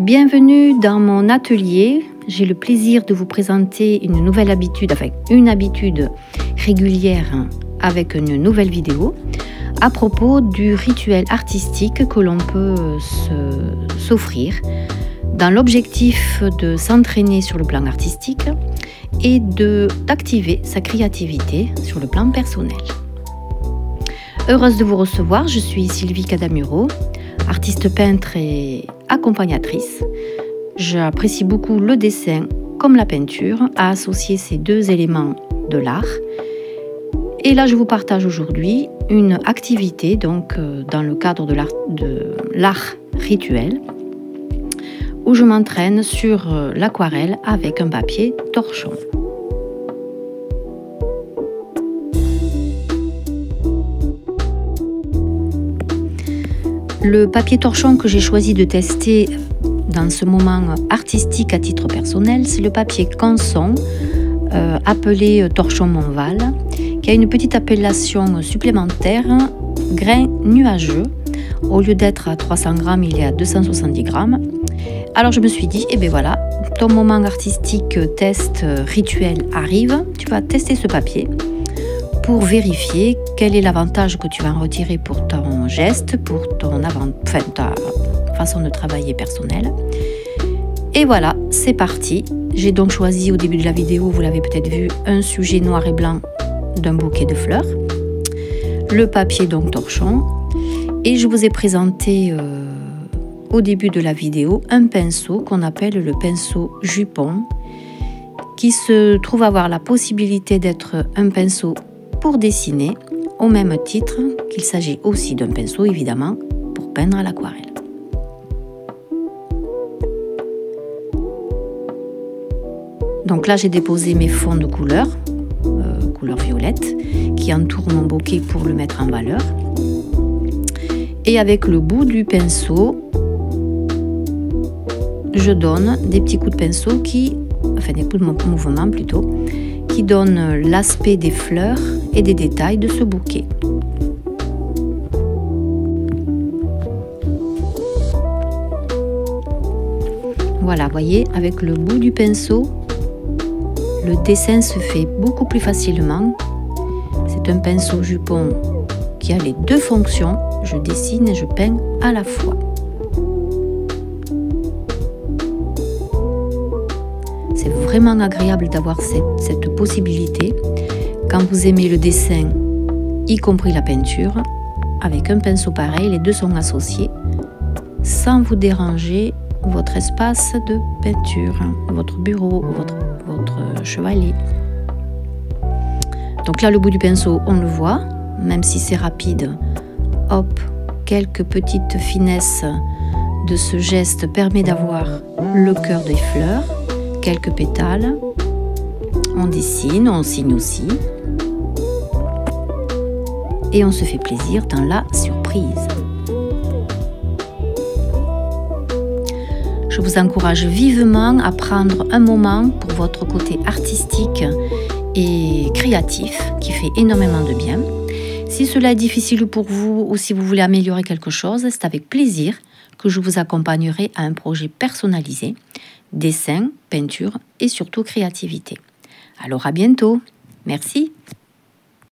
Bienvenue dans mon atelier. J'ai le plaisir de vous présenter une nouvelle habitude, enfin une habitude régulière avec une nouvelle vidéo à propos du rituel artistique que l'on peut s'offrir dans l'objectif de s'entraîner sur le plan artistique et d'activer sa créativité sur le plan personnel. Heureuse de vous recevoir, je suis Sylvie Cadamuro, artiste peintre et accompagnatrice. J'apprécie beaucoup le dessin comme la peinture, à associer ces deux éléments de l'art. Et là, je vous partage aujourd'hui une activité donc, dans le cadre de l'art rituel, où je m'entraîne sur l'aquarelle avec un papier torchon. Le papier torchon que j'ai choisi de tester dans ce moment artistique à titre personnel, c'est le papier Canson, appelé torchon Montval, qui a une petite appellation supplémentaire, grain nuageux. Au lieu d'être à 300 grammes, il est à 270 grammes. Alors je me suis dit, eh bien voilà, ton moment artistique test rituel arrive, tu vas tester ce papier pour vérifier quel est l'avantage que tu vas en retirer pour ton geste, pour ta façon de travailler personnelle. Et voilà, c'est parti. J'ai donc choisi au début de la vidéo, vous l'avez peut-être vu, un sujet noir et blanc d'un bouquet de fleurs. Le papier donc torchon. Et je vous ai présenté au début de la vidéo un pinceau qu'on appelle le pinceau jupon, qui se trouve avoir la possibilité d'être un pinceau pour dessiner, au même titre qu'il s'agit aussi d'un pinceau évidemment pour peindre à l'aquarelle. Donc là j'ai déposé mes fonds de couleur, couleur violette, qui entourent mon bouquet pour le mettre en valeur. Et avec le bout du pinceau, je donne des petits coups de pinceau des coups de mouvement plutôt, qui donnent l'aspect des fleurs et des détails de ce bouquet. Voilà, voyez, avec le bout du pinceau, le dessin se fait beaucoup plus facilement. C'est un pinceau jupon qui a les deux fonctions, je dessine et je peins à la fois. C'est vraiment agréable d'avoir cette possibilité quand vous aimez le dessin, y compris la peinture. Avec un pinceau pareil, les deux sont associés sans vous déranger votre espace de peinture, votre bureau, votre chevalet. Donc là, le bout du pinceau, on le voit, même si c'est rapide. Hop, quelques petites finesses de ce geste permet d'avoir le cœur des fleurs, quelques pétales. On dessine, on signe aussi. Et on se fait plaisir dans la surprise. Je vous encourage vivement à prendre un moment pour votre côté artistique et créatif qui fait énormément de bien. Si cela est difficile pour vous ou si vous voulez améliorer quelque chose, c'est avec plaisir que je vous accompagnerai à un projet personnalisé, dessin, peinture et surtout créativité. Alors à bientôt. Merci.